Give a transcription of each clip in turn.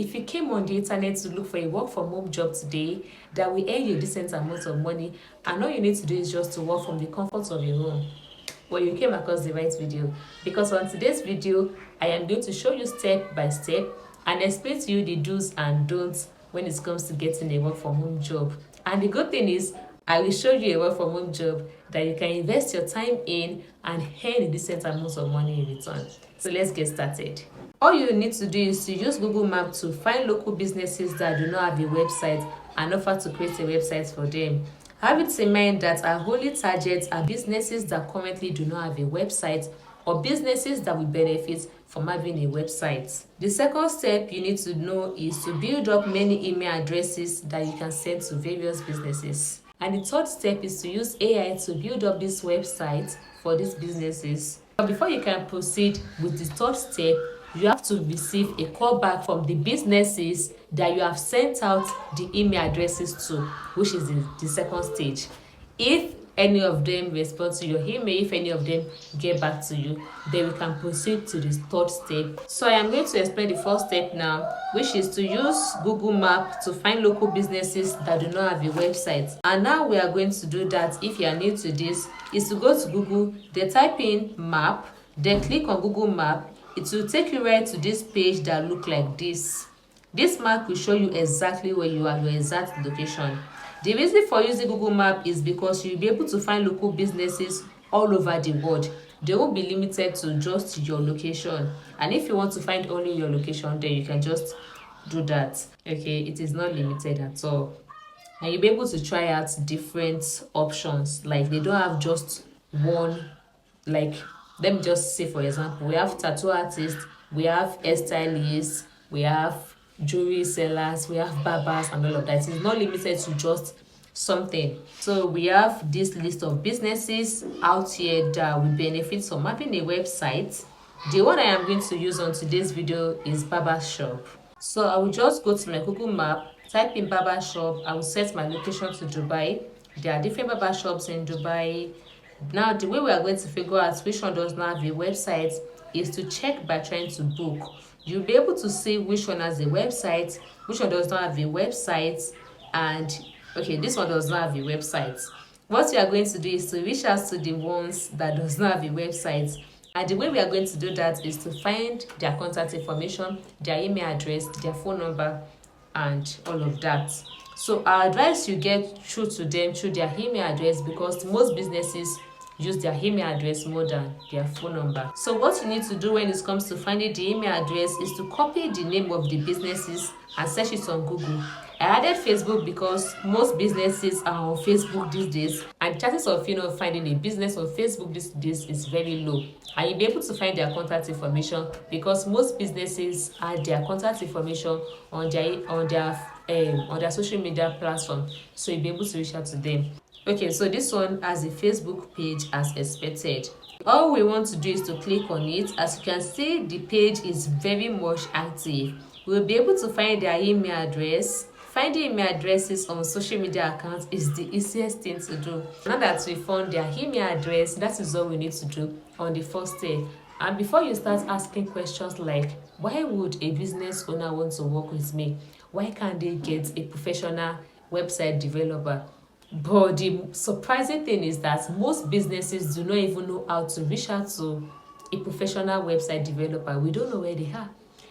If you came on the internet to look for a work from home job today that will earn you a decent amount of money, and all you need to do is just to work from the comfort of your home, well, you came across the right video, because on today's video I am going to show you step by step and explain to you the do's and don'ts when it comes to getting a work from home job. And the good thing is, I will show you a work from home job that you can invest your time in and earn a decent amount of money in return. So let's get started. All you need to do is to use Google Maps to find local businesses that do not have a website and offer to create a website for them. Have it in mind that our only targets are businesses that currently do not have a website or businesses that will benefit from having a website. The second step you need to know is to build up many email addresses that you can send to various businesses. And the third step is to use AI to build up this website for these businesses. But before you can proceed with the third step, you have to receive a call back from the businesses that you have sent out the email addresses to, which is the second stage. If any of them respond to your email, if any of them get back to you, then we can proceed to the third step. So I am going to explain the first step now, which is to use Google Maps to find local businesses that do not have a website. And now we are going to do that. If you are new to this, is to go to Google, then type in map, then click on Google Map. It will take you right to this page that look like this. This map will show you exactly where you are, your exact location. The reason for using Google Map is because you'll be able to find local businesses all over the world. They won't be limited to just your location. And if you want to find only your location, then you can just do that. Okay, it is not limited at all. And you'll be able to try out different options. Like, they don't have just one, like, let me just say, for example, we have tattoo artists, we have hairstylists, we have jewelry sellers, we have barbers, and all of that. It's not limited to just something. So we have this list of businesses out here that will benefit from having a website. The one I am going to use on today's video is barber shop. So I will just go to my Google Map, type in barber shop. I will set my location to Dubai. There are different barber shops in Dubai. Now, the way we are going to figure out which one does not have a website is to check by trying to book. You'll be able to see which one has a website, which one does not have a website, and okay, this one does not have a website. What we are going to do is to reach out to the ones that does not have a website. And the way we are going to do that is to find their contact information, their email address, their phone number, and all of that. So I advise you get through to them through their email address, because most businesses use their email address more than their phone number. So what you need to do when it comes to finding the email address is to copy the name of the businesses and search it on Google. I added Facebook because most businesses are on Facebook these days, and chances of finding a business on Facebook these days is very low. And you'll be able to find their contact information because most businesses add their contact information on their social media platform, so you'll be able to reach out to them. Okay, so this one has a Facebook page as expected. All we want to do is to click on it. As you can see, the page is very much active. We'll be able to find their email address. Finding email addresses on social media accounts is the easiest thing to do. Now that we found their email address, that is all we need to do on the first step. And before you start asking questions like, why would a business owner want to work with me? Why can't they get a professional website developer? But the surprising thing is that most businesses do not even know how to reach out to a professional website developer. We don't know where they are.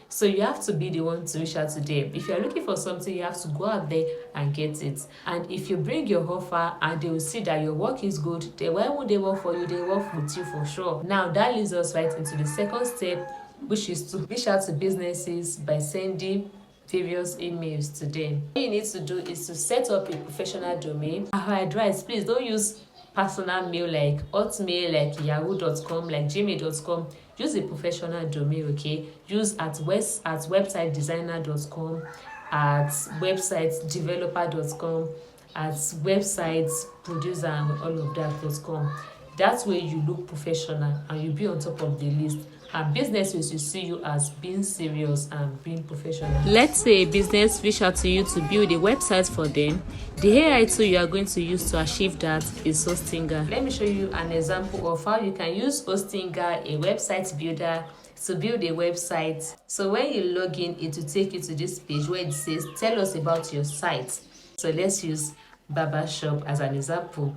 So you have to be the one to reach out to them. If you're looking for something, you have to go out there and get it. And if you bring your offer and they will see that your work is good, then why would they work for you? They work with you for sure. Now that leads us right into the second step, which is to reach out to businesses by sending various emails to them. What you need to do is to set up a professional domain. Our advice, please don't use personal mail like Hotmail, like yahoo.com, like gmail.com. Use a professional domain, okay? Use at websitedesigner.com, at websitedeveloper.com, at websiteproducer and all of that.com. That way you look professional and you'll be on top of the list. And businesses will see you as being serious and being professional. Let's say a business reach out to you to build a website for them. The AI tool you are going to use to achieve that is Hostinger. Let me show you an example of how you can use Hostinger, a website builder, to build a website. So when you log in, it will take you to this page where it says tell us about your site. So let's use barbershop as an example.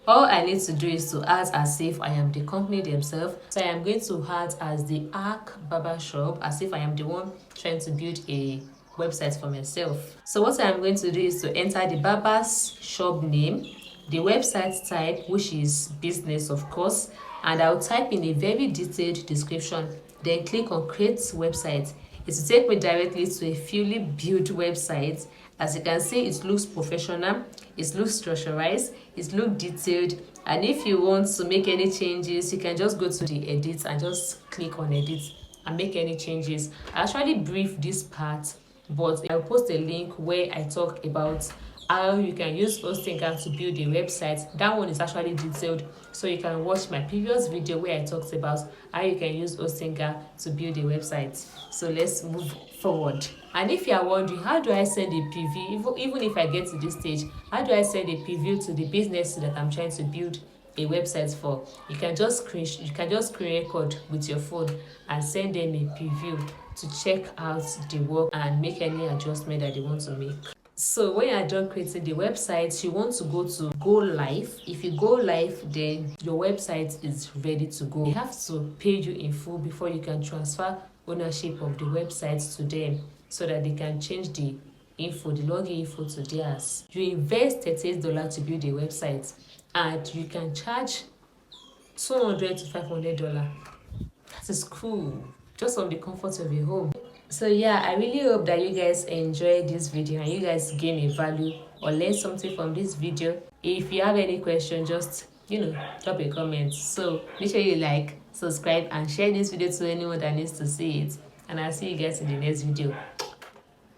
All I need to do is to add as if I am the company themselves. So I am going to add as the Arc Barbershop, as if I am the one trying to build a website for myself. So what I'm going to do is to enter the barber's shop name, the website type, which is business of course, and I'll type in a very detailed description, then click on create website. It will take me directly to a fully built website. As you can see, it looks professional, it looks structured, it looks detailed, and if you want to make any changes, you can just go to the edit and just click on edit and make any changes. I actually brief this part, but I'll post a link where I talk about how you can use Hostinga to build a website. That one is actually detailed, so you can watch my previous video where I talked about how you can use Hostinga to build a website. So let's move forward. And if you are wondering, how do I send a preview, even if I get to this stage, how do I send a preview to the business that I'm trying to build a website for? You can just screen record with your phone and send them a preview to check out the work and make any adjustment that they want to make. So when you're done creating the website, you want to go live. If you go live, then your website is ready to go. They have to pay you in full before you can transfer ownership of the website to them, so that they can change the info, the login info to theirs. You invest $38 to build a website, and you can charge $200 to $500. That is cool, just from the comfort of your home. So yeah, I really hope that you guys enjoyed this video and you guys gain a value or learn something from this video. If you have any question, just drop a comment. So make sure you like, subscribe, and share this video to anyone that needs to see it. And I'll see you guys in the next video.